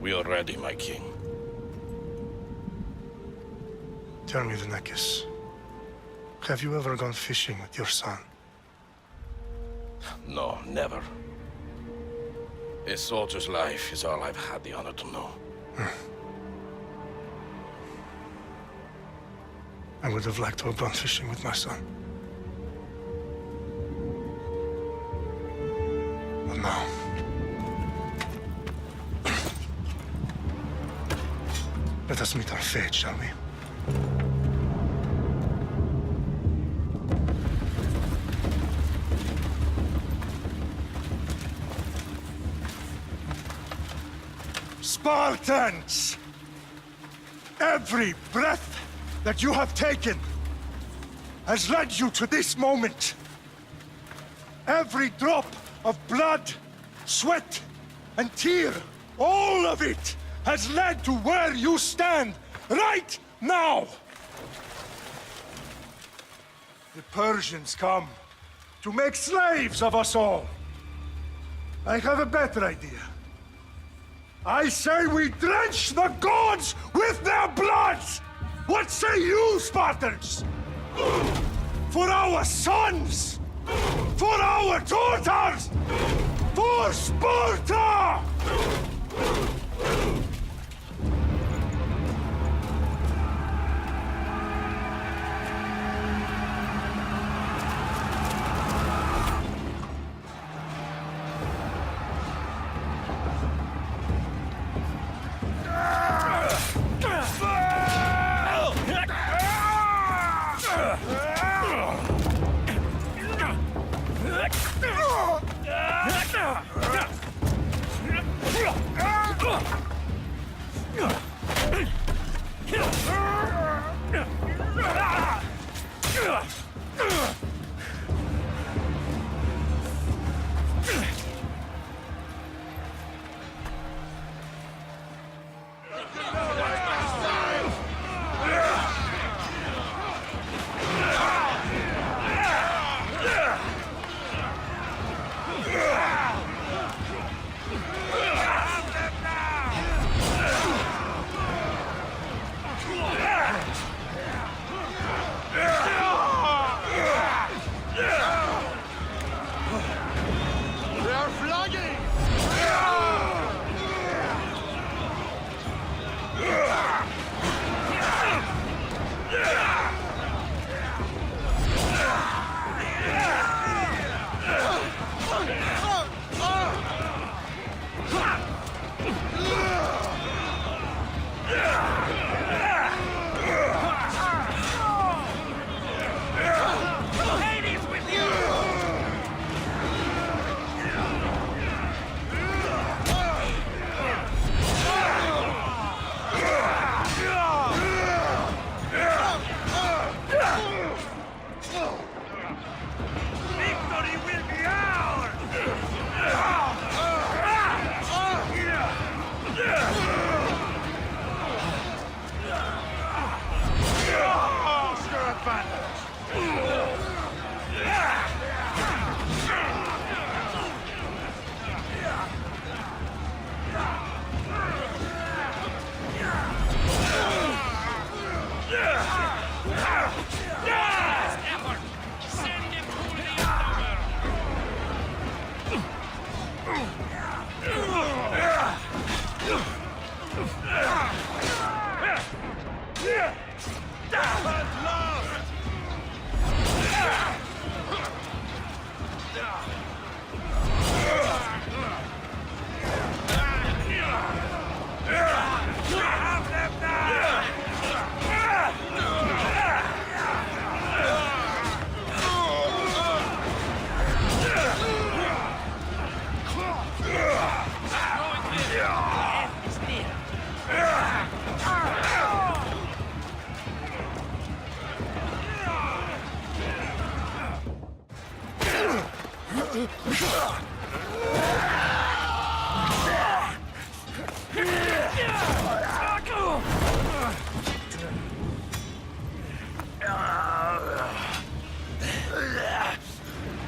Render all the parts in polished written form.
We are ready, my king. Tell me, Vinekis, have you ever gone fishing with your son? No, never. A soldier's life is all I've had the honor to know. I would have liked to have gone fishing with my son. But now... let us meet our fate, shall we? Spartans! Every breath that you have taken has led you to this moment. Every drop of blood, sweat, and tear, all of it has led to where you stand right now. The Persians come to make slaves of us all. I have a better idea. I say we drench the gods with their blood! What say you, Spartans? For our sons! For our daughters! For Sparta!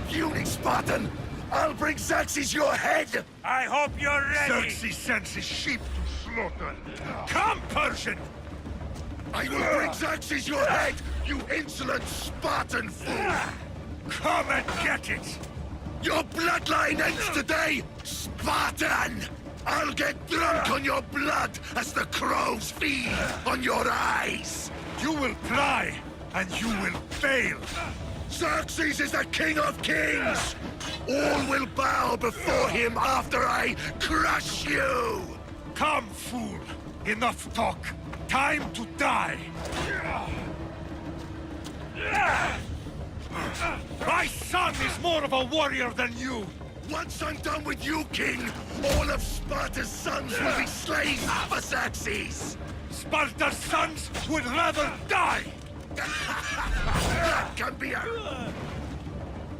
Puny Spartan! I'll bring Xerxes your head! I hope you're ready! Xerxes sends his sheep to slaughter. Come, Persian! I will bring Xerxes your head, you insolent Spartan fool! Come and get it! Your bloodline ends today, Spartan! I'll get drunk on your blood as the crows feed on your eyes! You will try, and you will fail. Xerxes is the king of kings! All will bow before him after I crush you! Come, fool. Enough talk. Time to die. My son is more of a warrior than you. Once I'm done with you, king, all of Sparta's sons will be slaves for Xerxes! Sparta's sons would rather die. That can be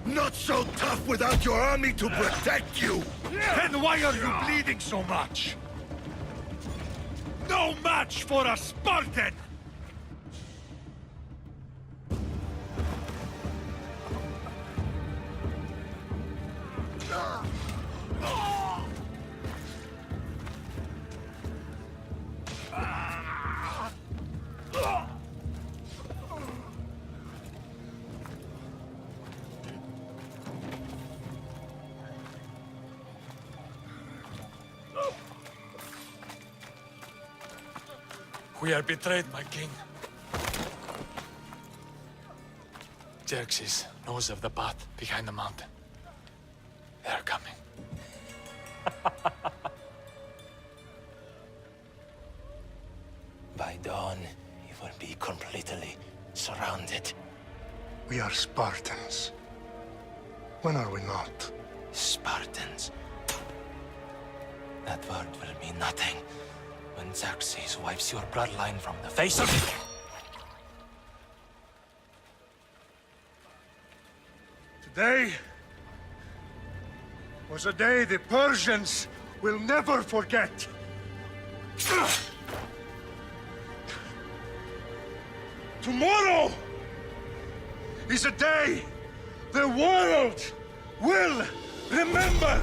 not so tough without your army to protect you! Then why are you bleeding so much? No match for a Spartan! We are betrayed, my king. Xerxes knows of the path behind the mountain. They are coming. By dawn, you will be completely surrounded. We are Spartans. When are we not? Spartans. That word will mean nothing when Xerxes wipes your bloodline from the face of it. Today was a day the Persians will never forget. Tomorrow is a day the world will remember.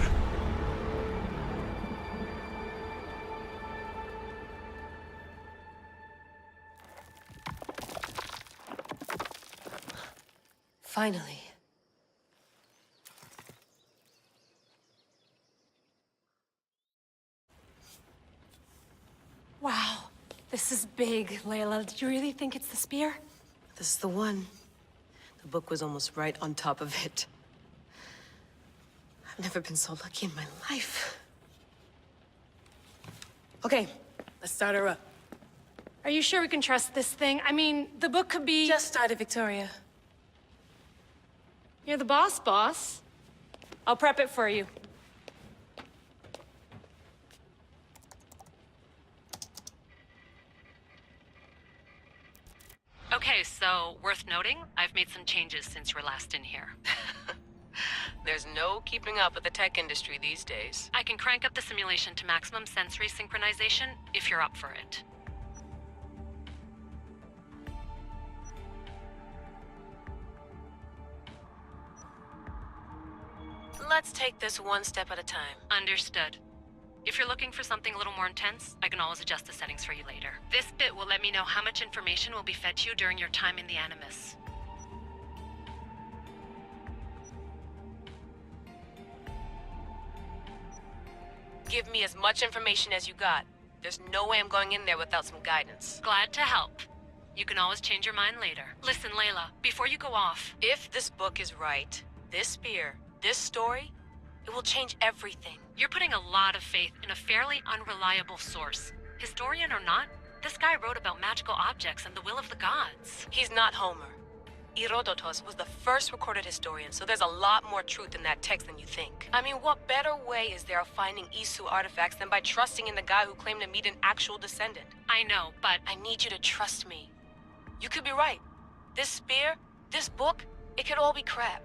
Finally. Wow, this is big, Layla. Did you really think it's the spear? This is the one. The book was almost right on top of it. I've never been so lucky in my life. Okay, let's start her up. Are you sure we can trust this thing? I mean, the book could be... Just started, Victoria. You're the boss. I'll prep it for you. Okay, so worth noting, I've made some changes since you were last in here. There's no keeping up with the tech industry these days. I can crank up the simulation to maximum sensory synchronization if you're up for it. Let's take this one step at a time. Understood. If you're looking for something a little more intense, I can always adjust the settings for you later. This bit will let me know how much information will be fed to you during your time in the Animus. Give me as much information as you got. There's no way I'm going in there without some guidance. Glad to help. You can always change your mind later. Listen, Layla, before you go off... If this book is right, this spear, this story, it will change everything. You're putting a lot of faith in a fairly unreliable source. Historian or not, this guy wrote about magical objects and the will of the gods. He's not Homer. Herodotus was the first recorded historian, so there's a lot more truth in that text than you think. I mean, what better way is there of finding Isu artifacts than by trusting in the guy who claimed to meet an actual descendant? I know, but... I need you to trust me. You could be right. This spear, this book, it could all be crap.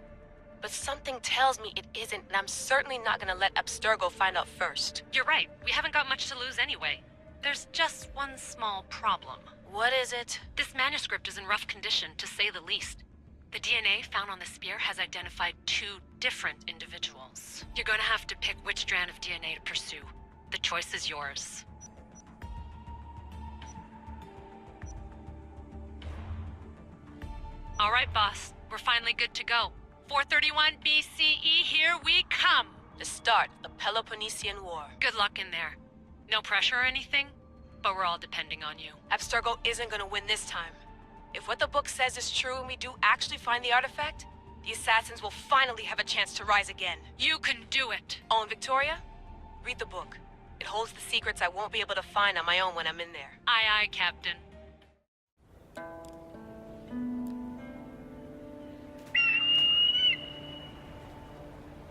But something tells me it isn't, and I'm certainly not gonna let Abstergo find out first. You're right. We haven't got much to lose anyway. There's just one small problem. What is it? This manuscript is in rough condition, to say the least. The DNA found on the spear has identified 2 different individuals. You're gonna have to pick which strand of DNA to pursue. The choice is yours. All right, boss. We're finally good to go. 431 BCE, here we come! The start of the Peloponnesian War. Good luck in there. No pressure or anything, but we're all depending on you. Abstergo isn't gonna win this time. If what the book says is true and we do actually find the artifact, the assassins will finally have a chance to rise again. You can do it! Oh, and Victoria? Read the book. It holds the secrets I won't be able to find on my own when I'm in there. Aye, aye, Captain.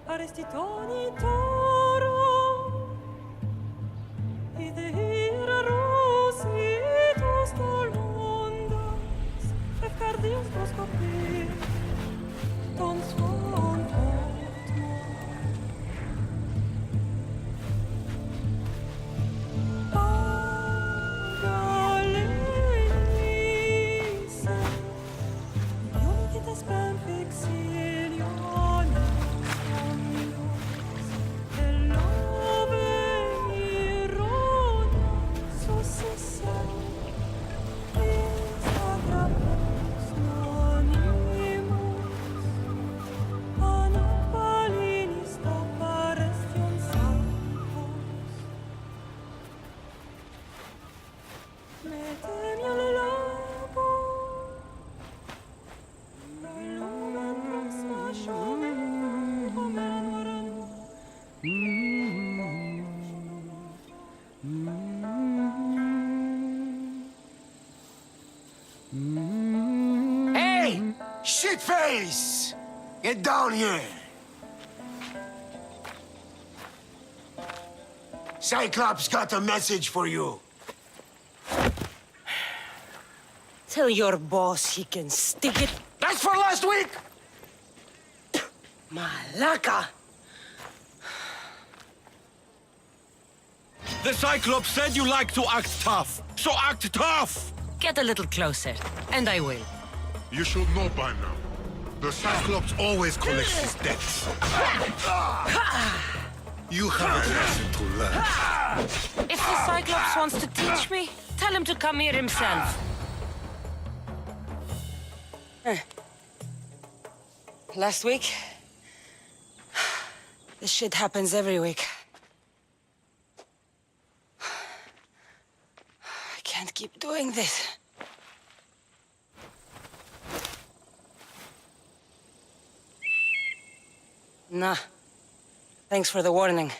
Arestitoni toro, ideira rositos tolondas, efcardios proskopir, ton svon portmo. Agalenice, ionites pem vexiliones. Hey! Shitface! Get down here! Cyclops got a message for you. Tell your boss he can stick it. That's for last week! Malaka! The Cyclops said you like to act tough, so act tough! Get a little closer, and I will. You should know by now. The Cyclops always collects his debts. You have a lesson to learn. If the Cyclops wants to teach me, tell him to come here himself. Last week? This shit happens every week. I can't keep doing this. Nah. Thanks for the warning.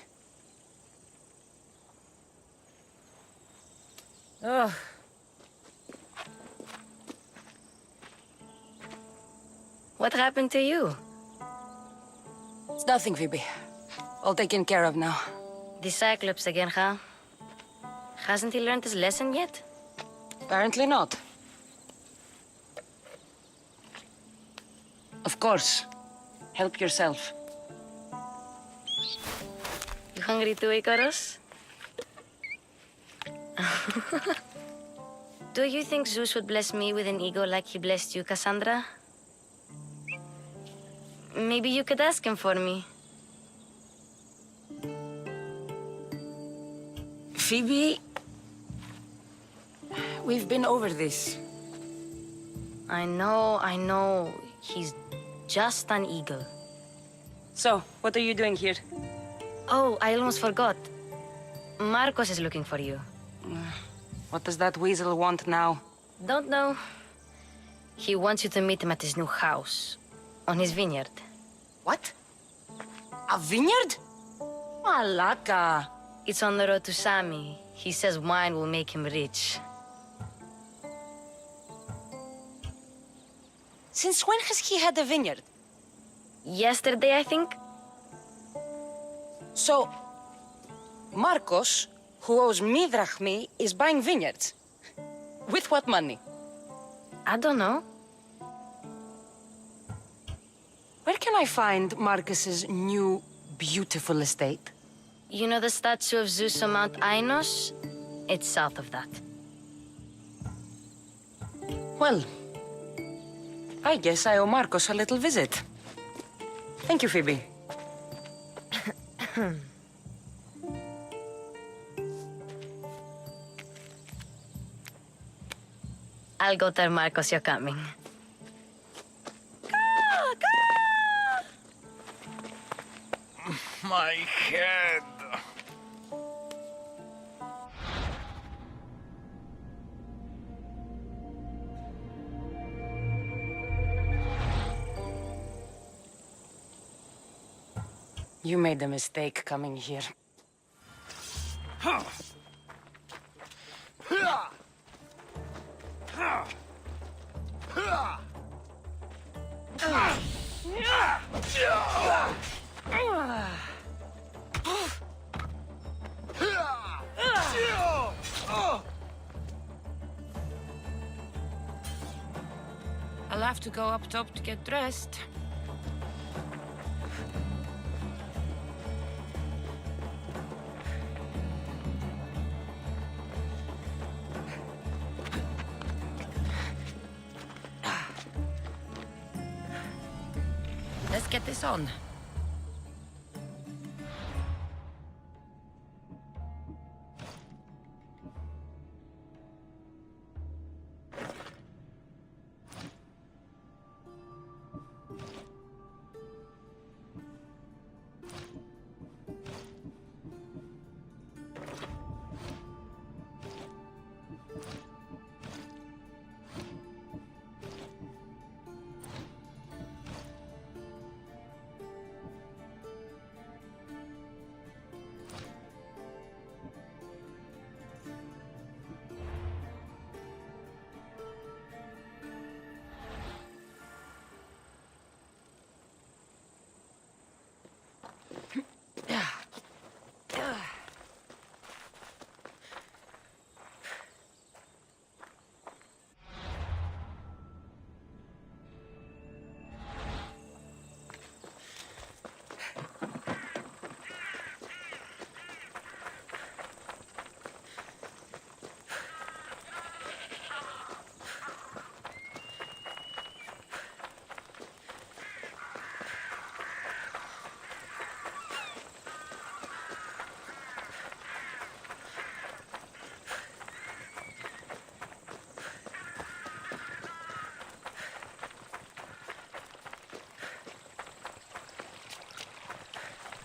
Ugh. What happened to you? It's nothing, Phoebe. All taken care of now. The Cyclops again, huh? Hasn't he learned his lesson yet? Apparently not. Of course. Help yourself. You hungry too, Icarus? Do you think Zeus would bless me with an ego like he blessed you, Kassandra? Maybe you could ask him for me. Phoebe... We've been over this. I know. He's just an eagle. So, what are you doing here? Oh, I almost forgot. Marcos is looking for you. What does that weasel want now? Don't know. He wants you to meet him at his new house. On his vineyard. What? A vineyard? Malaka. It's on the road to Sami. He says wine will make him rich. Since when has he had a vineyard? Yesterday, I think. So, Marcos, who owes me drachmi, is buying vineyards. With what money? I don't know. Where can I find Marcus's new, beautiful estate? You know the statue of Zeus on Mount Ainos? It's south of that. Well, I guess I owe Marcos a little visit. Thank you, Phoebe. I'll go tell Marcos you're coming. My head. You made a mistake coming here. I'll have to go up top to get dressed. Let's get this on.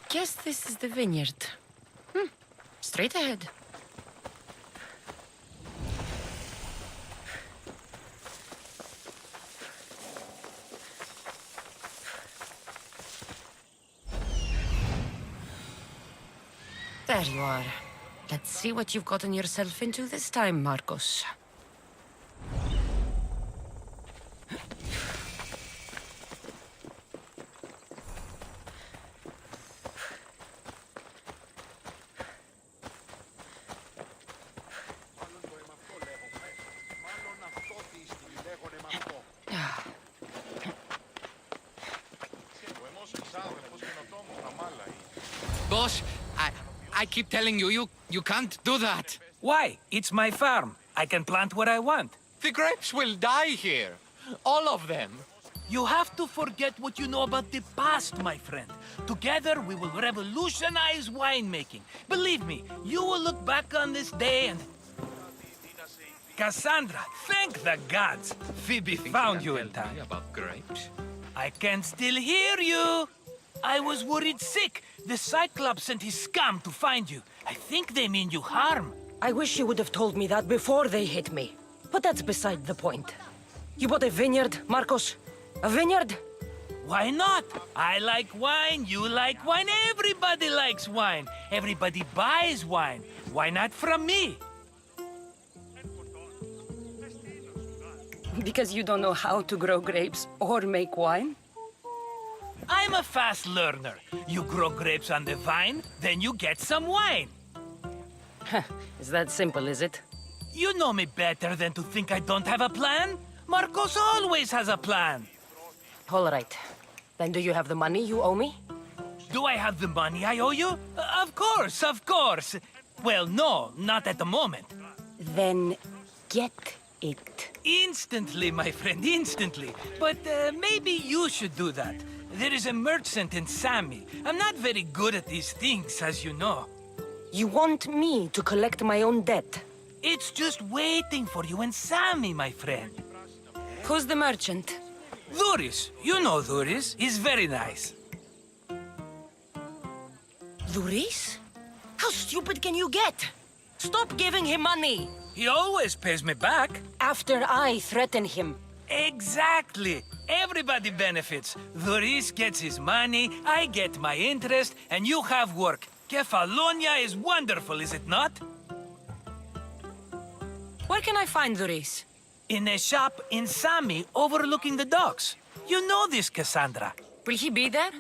Guess this is the vineyard. Straight ahead. There you are. Let's see what you've gotten yourself into this time, Marcos. Boss, I keep telling you, you can't do that. Why? It's my farm. I can plant what I want. The grapes will die here. All of them. You have to forget what you know about the past, my friend. Together, we will revolutionize winemaking. Believe me, you will look back on this day and... Kassandra, thank the gods. Phoebe found you in time. About grapes? I can still hear you. I was worried sick. The Cyclops sent his scum to find you. I think they mean you harm. I wish you would have told me that before they hit me. But that's beside the point. You bought a vineyard, Marcos? A vineyard? Why not? I like wine, you like wine, everybody likes wine. Everybody buys wine. Why not from me? Because you don't know how to grow grapes or make wine? I'm a fast learner. You grow grapes on the vine, then you get some wine. Is that simple, is it? You know me better than to think I don't have a plan. Marcos always has a plan. All right. Then do you have the money you owe me? Do I have the money I owe you? Of course, of course. Well, no, not at the moment. Then get it. Instantly, my friend, instantly. But maybe you should do that. There is a merchant in Sammy. I'm not very good at these things, as you know. You want me to collect my own debt? It's just waiting for you and Sammy, my friend. Who's the merchant? Duris. You know Duris. He's very nice. Luis? How stupid can you get? Stop giving him money! He always pays me back. After I threaten him. Exactly. Everybody benefits. Luis gets his money, I get my interest, and you have work. Kefalonia is wonderful, is it not? Where can I find Luis? In a shop in Sami overlooking the docks. You know this, Kassandra. Will he be there?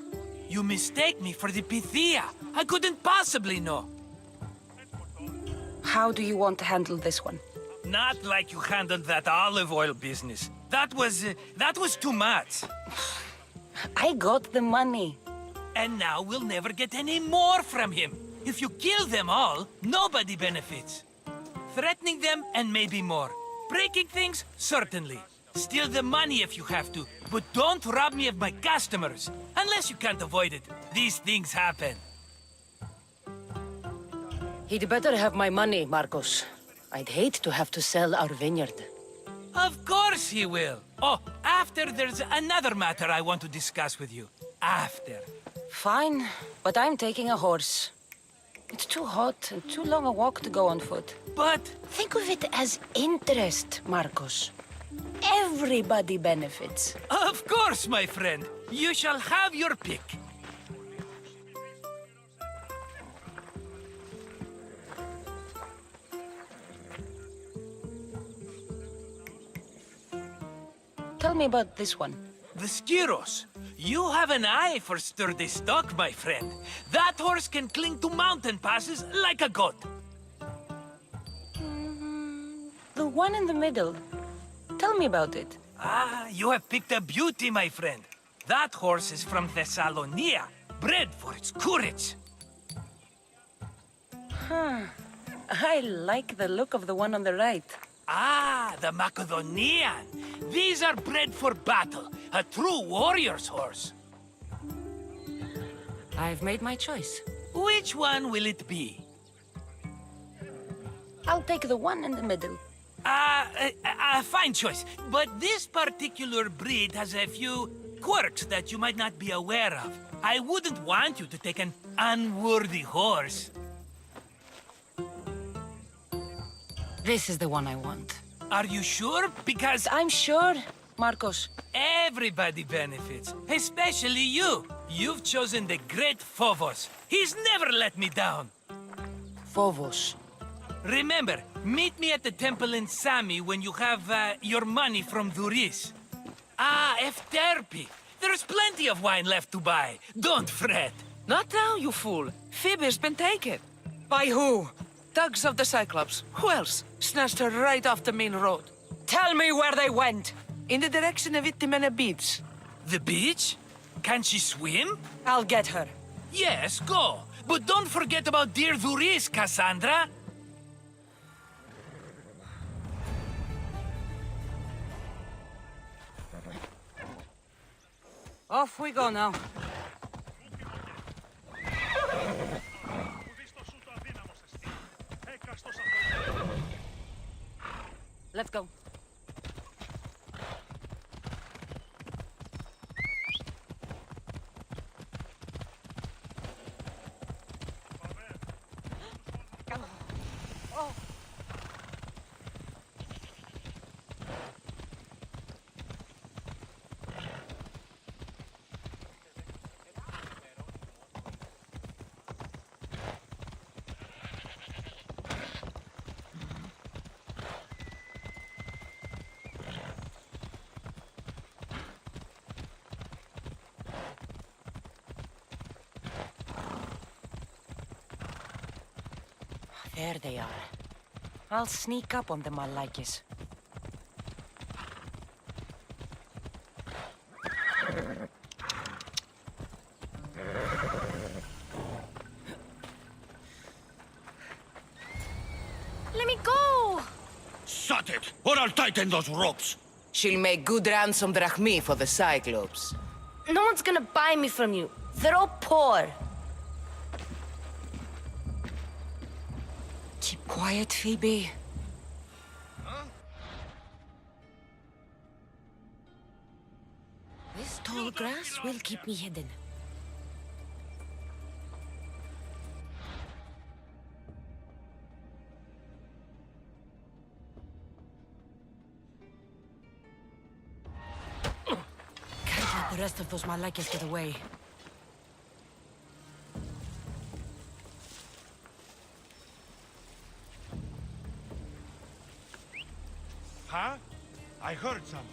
You mistake me for the Pythia. I couldn't possibly know. How do you want to handle this one? Not like you handled that olive oil business. That was too much. I got the money. And now we'll never get any more from him. If you kill them all, nobody benefits. Threatening them, and maybe more. Breaking things, certainly. Steal the money if you have to, but don't rob me of my customers. Unless you can't avoid it. These things happen. He'd better have my money, Marcos. I'd hate to have to sell our vineyard. Of course he will. Oh, after there's another matter I want to discuss with you. After. Fine, but I'm taking a horse. It's too hot and too long a walk to go on foot. But... think of it as interest, Marcos. Everybody benefits. Of course, my friend. You shall have your pick. Tell me about this one. The Skiros. You have an eye for sturdy stock, my friend. That horse can cling to mountain passes like a goat. The one in the middle. Tell me about it. Ah, you have picked a beauty, my friend. That horse is from Thessalonia, bred for its courage. I like the look of the one on the right. Ah, the Macedonian. These are bred for battle, a true warrior's horse. I've made my choice. Which one will it be? I'll take the one in the middle. Fine choice. But this particular breed has a few quirks that you might not be aware of. I wouldn't want you to take an unworthy horse. This is the one I want. Are you sure? Because I'm sure, Marcos. everybody benefits, especially you. You've chosen the great Phobos. He's never let me down. Phobos. Remember, meet me at the temple in Sami when you have your money from Duris. Ah, Efterpi. There's plenty of wine left to buy. Don't fret. Not now, you fool. Phoebe's been taken. By who? Thugs of the Cyclops. Who else? Snatched her right off the main road. Tell me where they went. In the direction of Itimena Beach. The beach? Can she swim? I'll get her. Yes, go. But don't forget about dear Duris, Kassandra. Off we go now. Let's go. There they are. I'll sneak up on them, Malakis. Let me go! Shut it, or I'll tighten those ropes. She'll make good ransom drachmi for the Cyclops. No one's gonna buy me from you. They're all poor. Keep quiet, Phoebe. This tall grass will keep me hidden. the rest of those Malakas get away. Huh? I heard something.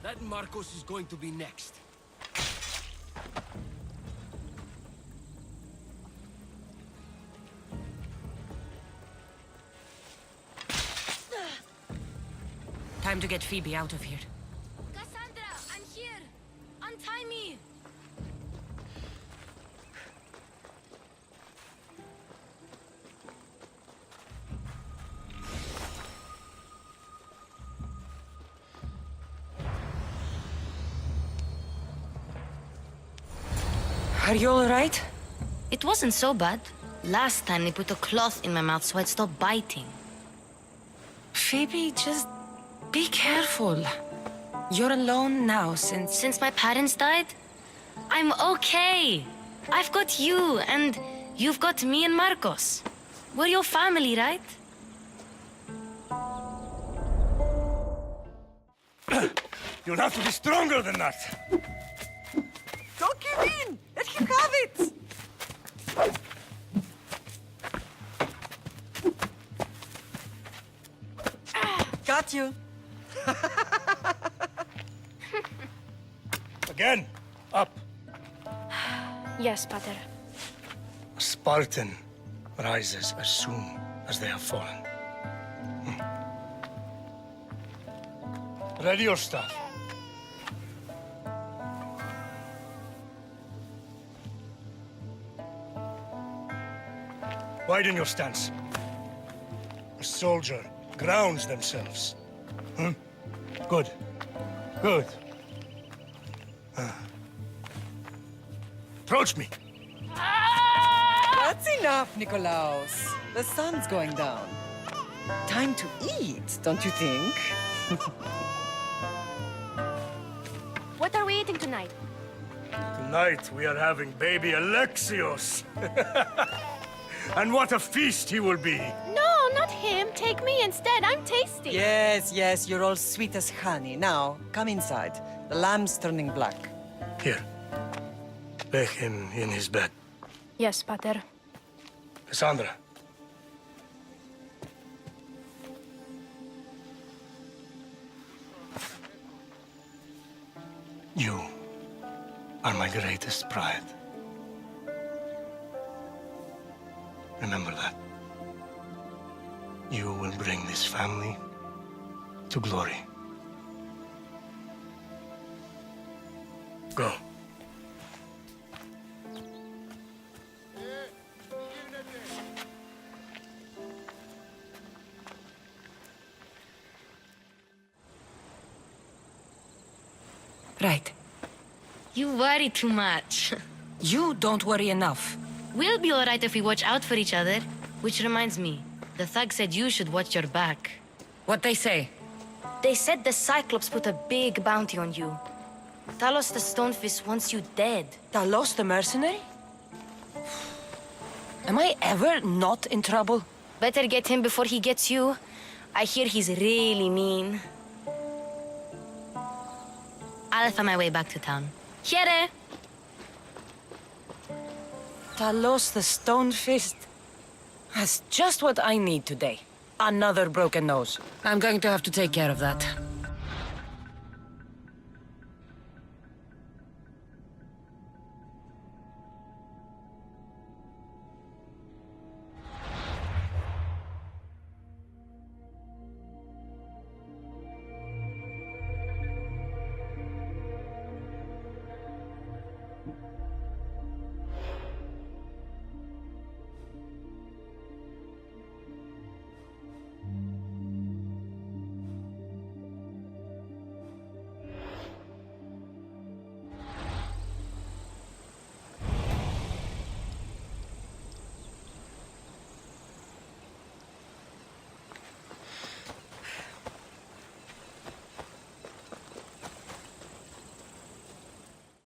That Marcos is going to be next. Time to get Phoebe out of here. Kassandra, I'm here. Untie me. Are you all right? It wasn't so bad. Last time they put a cloth in my mouth so I'd stop biting. Phoebe, just be careful. You're alone now since... Since my parents died? I'm okay. I've got you, and you've got me and Marcos. We're your family, right? You'll have to be stronger than that. Don't give in! Let him have it! Got you. Again, up. Yes, Pater. A Spartan rises as soon as they have fallen. Ready your staff. Widen your stance. A soldier grounds themselves. Good. Good. Approach me. That's enough, Nikolaos. The sun's going down. Time to eat, don't you think? What are we eating tonight? Tonight we are having baby Alexios. And what a feast he will be. No, not him. Take me instead. I'm tasty. Yes, yes, you're all sweet as honey. Now, come inside. The lamb's turning black. Here. Lay him in his bed. Yes, Pater. Kassandra. You are my greatest pride. Remember that. You will bring this family to glory. Go. Right. You worry too much. You don't worry enough. We'll be all right if we watch out for each other. Which reminds me, the thug said you should watch your back. What they say? They said the Cyclops put a big bounty on you. Talos the Stonefist wants you dead. Talos the mercenary? Am I ever not in trouble? Better get him before he gets you. I hear he's really mean. I'll find my way back to town. Here! Talos the Stonefist. That's just what I need today. Another broken nose. I'm going to have to take care of that.